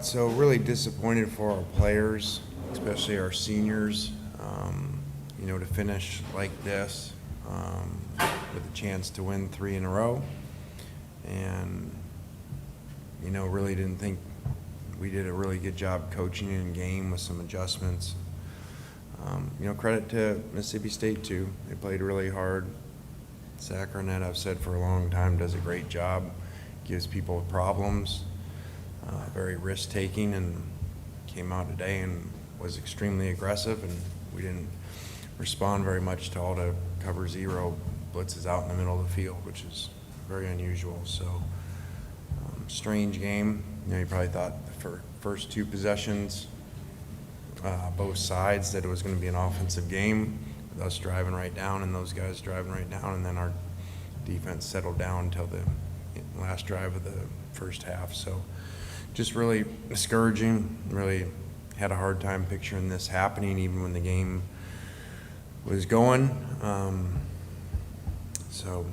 So really disappointed for our players, especially our seniors, to finish like this with a chance to win 3 in a row. And, really didn't think we did a really good job coaching in game with some adjustments. Credit to Mississippi State too. They played really hard. Zach Arnett, I've said for a long time, does a great job, gives people problems, very risk-taking, and came out today and was extremely aggressive, and we didn't respond very much to all the cover zero blitzes out in the middle of the field, which is very unusual. So strange game. You probably thought the first 2 possessions, both sides, that it was going to be an offensive game with us driving right down and those guys driving right down, and then our defense settled down until the last drive of the first half. So just really discouraging. Really had a hard time picturing this happening even when the game was going. So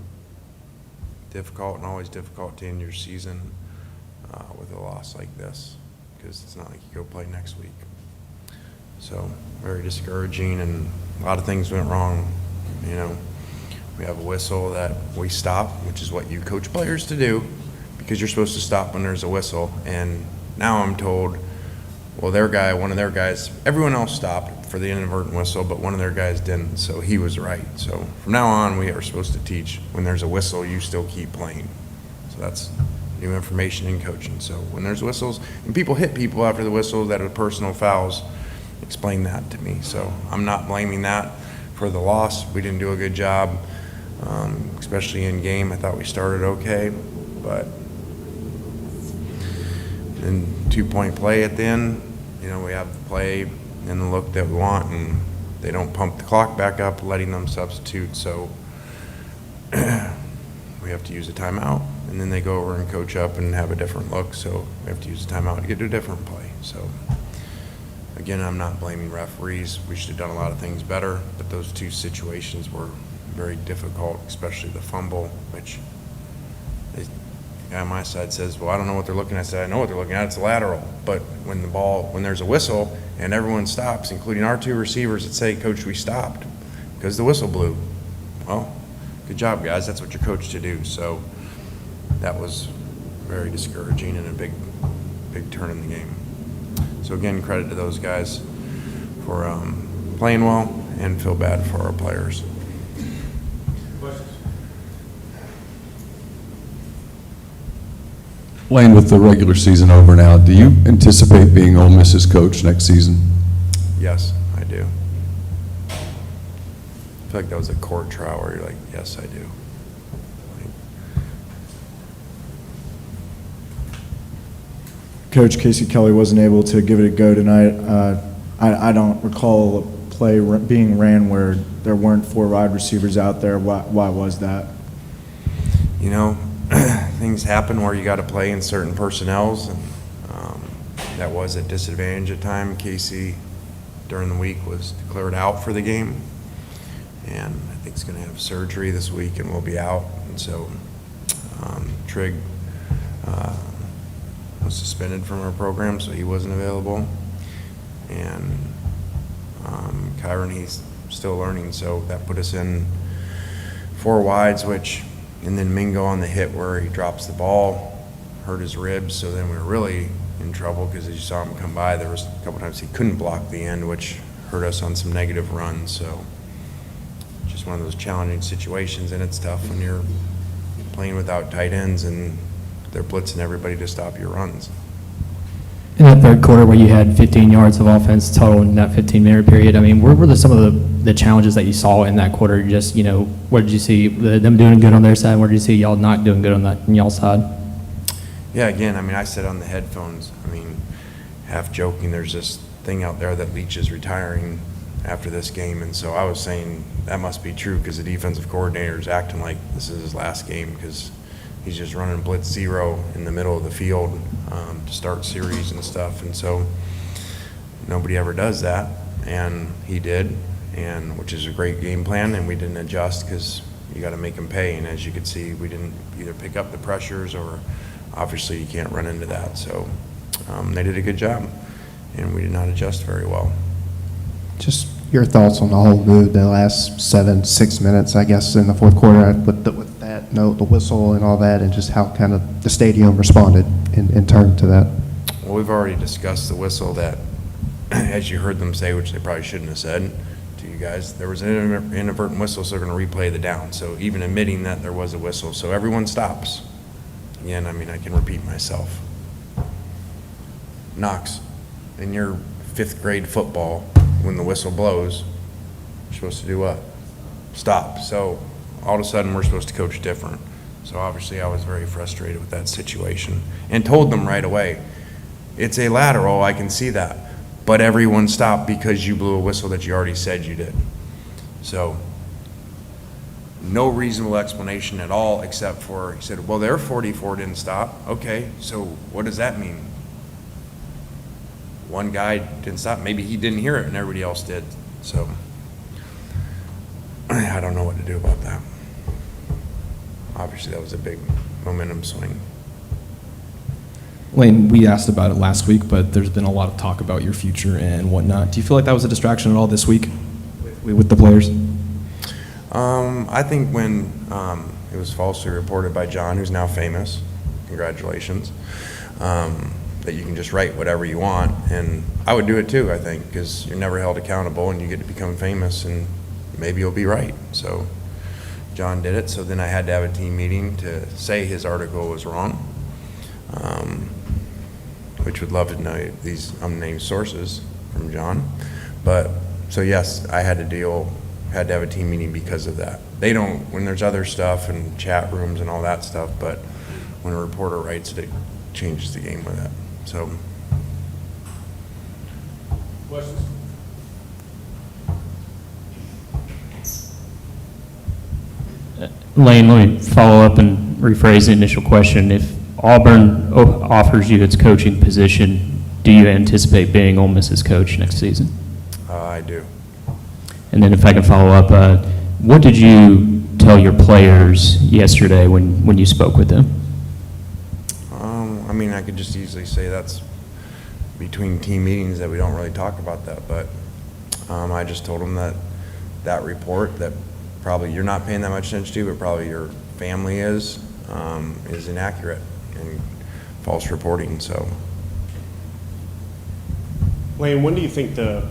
difficult, and always difficult to end your season with a loss like this, because it's not like you go play next week. So very discouraging, and a lot of things went wrong. We have a whistle that we stop, which is what you coach players to do, because you're supposed to stop when there's a whistle. And now I'm told, well, one of their guys, everyone else stopped for the inadvertent whistle, but one of their guys didn't, so he was right. So from now on, we are supposed to teach, when there's a whistle, you still keep playing. So that's new information in coaching. So when there's whistles, and people hit people after the whistle that are personal fouls, explain that to me. So I'm not blaming that for the loss. We didn't do a good job, especially in game. I thought we started okay, but then 2-point play at the end, we have the play and the look that we want, and they don't pump the clock back up, letting them substitute. So we have to use a timeout, and then they go over and coach up and have a different look. So we have to use a timeout to get to a different play. So again, I'm not blaming referees. We should have done a lot of things better, but those 2 situations were very difficult, especially the fumble, which the guy on my side says, well, I don't know what they're looking at. I said, I know what they're looking at. It's a lateral. But when there's a whistle and everyone stops, including our 2 receivers that say, Coach, we stopped because the whistle blew. Well, good job, guys. That's what you're coached to do. So that was very discouraging and a big turn in the game. So again, credit to those guys for playing well, and feel bad for our players. Lane, with the regular season over now, do you anticipate being Ole Miss's coach next season? Yes, I do. I feel like that was a court trial where you're like, yes, I do. Coach, Casey Kelly wasn't able to give it a go tonight. I don't recall a play being ran where there weren't 4 wide receivers out there. Why was that? Things happen where you got to play in certain personnels, and that was a disadvantage at time. Casey, during the week, was declared out for the game, and I think he's going to have surgery this week and will be out. And so Trigg was suspended from our program, so he wasn't available. And Kyron, he's still learning, so that put us in 4 wides, and then Mingo on the hit where he drops the ball, hurt his ribs, so then we were really in trouble, because as you saw him come by, there was a couple times he couldn't block the end, which hurt us on some negative runs. So just one of those challenging situations, and it's tough when you're playing without tight ends and they're blitzing everybody to stop your runs. In that third quarter where you had 15 yards of offense total in that 15-minute period, where were some of the challenges that you saw in that quarter? Just, where did you see them doing good on their side? Where did you see y'all not doing good on y'all's side? Yeah, again, I said on the headphones, half joking, there's this thing out there that Leach is retiring after this game, and so I was saying that must be true, because the defensive coordinator is acting like this is his last game, because he's just running blitz 0 in the middle of the field to start series and stuff. And so nobody ever does that, and he did, and which is a great game plan, and we didn't adjust because you got to make them pay. And as you could see, we didn't either pick up the pressures, or obviously you can't run into that. So they did a good job, and we did not adjust very well. Just your thoughts on the whole mood, the last 6 minutes, I guess, in the fourth quarter with that note, the whistle and all that, and just how kind of the stadium responded in turn to that. Well, we've already discussed the whistle that, as you heard them say, which they probably shouldn't have said to you guys, there was an inadvertent whistle, so they're going to replay the down. So even admitting that there was a whistle, so everyone stops. Again, I mean, I can repeat myself. Knox, in your 5th grade football, when the whistle blows, you're supposed to do what? Stop. So all of a sudden, we're supposed to coach different. So obviously, I was very frustrated with that situation and told them right away, it's a lateral, I can see that. But everyone stopped because you blew a whistle that you already said you did. So no reasonable explanation at all, except for, he said, well, their 44 didn't stop. Okay, so what does that mean? One guy didn't stop. Maybe he didn't hear it and everybody else did. So I don't know what to do about that. Obviously, that was a big momentum swing. Lane, we asked about it last week, but there's been a lot of talk about your future and whatnot. Do you feel like that was a distraction at all this week with the players? I think when it was falsely reported by John, who's now famous, congratulations, that you can just write whatever you want, and I would do it too, I think, because you're never held accountable and you get to become famous and maybe you'll be right. So John did it, so then I had to have a team meeting to say his article was wrong, which would love to know these unnamed sources from John. But, so yes, I had to have a team meeting because of that. They don't, when there's other stuff and chat rooms and all that stuff, but when a reporter writes it, it changes the game with it. So. Questions? Lane, let me follow up and rephrase the initial question. If Auburn offers you its coaching position, do you anticipate being Ole Miss's coach next season? I do. And then if I can follow up, what did you tell your players yesterday when you spoke with them? I mean, I could just easily say that's between team meetings that we don't really talk about that, but I just told them that report that probably you're not paying that much attention to, but probably your family is inaccurate and false reporting. So, Lane, when do you think the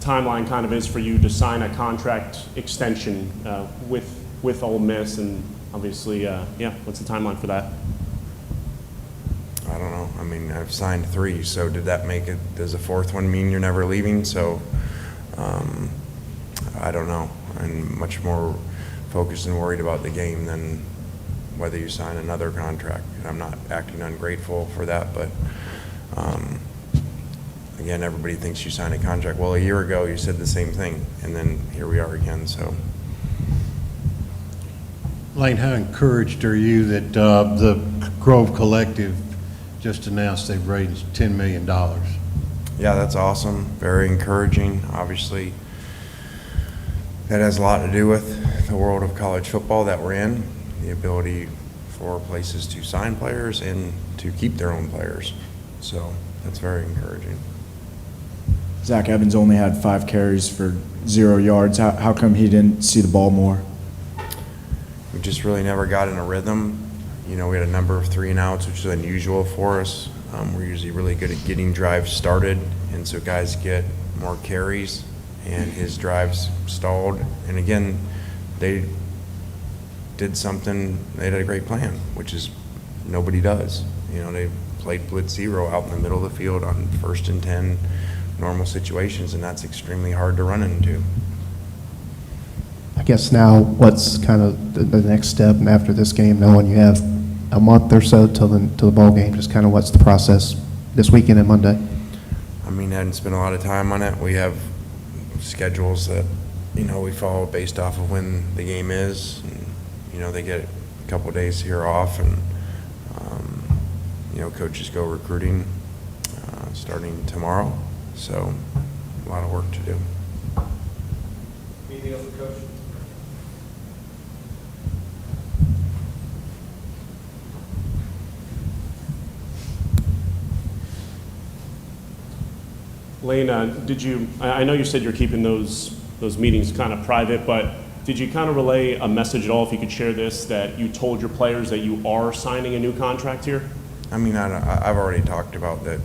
timeline kind of is for you to sign a contract extension with Ole Miss, and obviously, what's the timeline for that? I don't know. I mean, I've signed 3, so did that make it, does a 4th one mean you're never leaving? So, I don't know. I'm much more focused and worried about the game than whether you sign another contract. I'm not acting ungrateful for that, but again, everybody thinks you sign a contract. Well, a year ago you said the same thing, and then here we are again. So, Lane, how encouraged are you that the Grove Collective just announced they've raised $10 million? yeah, that's awesome. Very encouraging. Obviously, that has a lot to do with the world of college football that we're in, the ability for places to sign players and to keep their own players. So that's very encouraging. Zach Evans only had 5 carries for 0 yards. How come he didn't see the ball more? We just really never got in a rhythm. You know, we had a number of 3 and outs, which is unusual for us. We're usually really good at getting drives started, and so guys get more carries, and his drives stalled. And again, they did something, they had a great plan, which is nobody does. You know, they played blitz 0 out in the middle of the field on 1st and 10 normal situations, and that's extremely hard to run into. I guess now, what's kind of the next step after this game, knowing you have a month or so till the bowl game, just kind of what's the process this weekend and Monday? I mean, I didn't spend a lot of time on it. We have schedules that, you know, we follow based off of when the game is. And, you know, they get a couple of days here off, and, you know, coaches go recruiting starting tomorrow. So, a lot of work to do. Anything else for Coach? Lane, I know you said you're keeping those meetings kind of private, but did you kind of relay a message at all, if you could share this, that you told your players that you are signing a new contract here? I mean, I've already talked about that.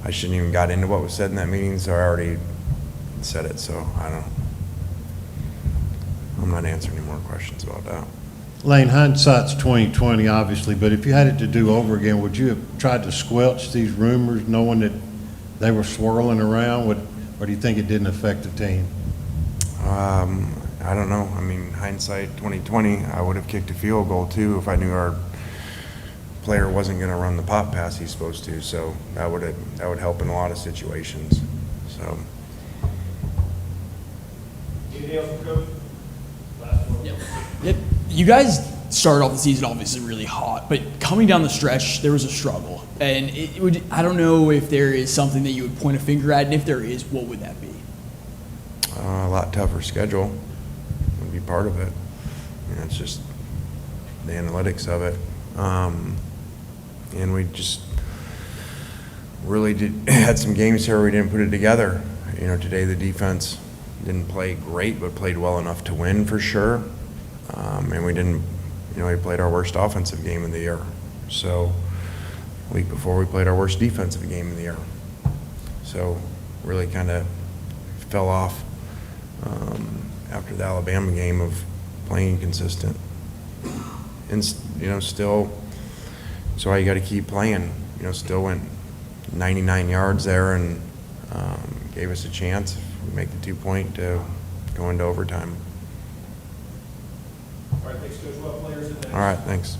I shouldn't even got into what was said in that meeting, so I already said it, so I'm not answering any more questions about that. Lane, hindsight's 20/20, obviously, but if you had it to do over again, would you have tried to squelch these rumors, knowing that they were swirling around, or do you think it didn't affect the team? I don't know. I mean, hindsight 20/20, I would have kicked a field goal too if I knew our player wasn't going to run the pop pass he's supposed to. So that would help in a lot of situations. So. Anything else, Coach? Last one. Yep. You guys started off the season obviously really hot, but coming down the stretch, there was a struggle. And I don't know if there is something that you would point a finger at, and if there is, what would that be? A lot tougher schedule would be part of it. You know, it's just the analytics of it. And we just really had some games here where we didn't put it together. You know, today the defense didn't play great, but played well enough to win for sure. And we didn't, you know, we played our worst offensive game of the year. So the week before we played our worst defensive game of the year. So really kind of fell off after the Alabama game of playing inconsistent. And, you know, still, so you got to keep playing. You know, still went 99 yards there and gave us a chance if we make the 2-point to go into overtime. All right, thanks, Coach. Well, players in there. All right, thanks.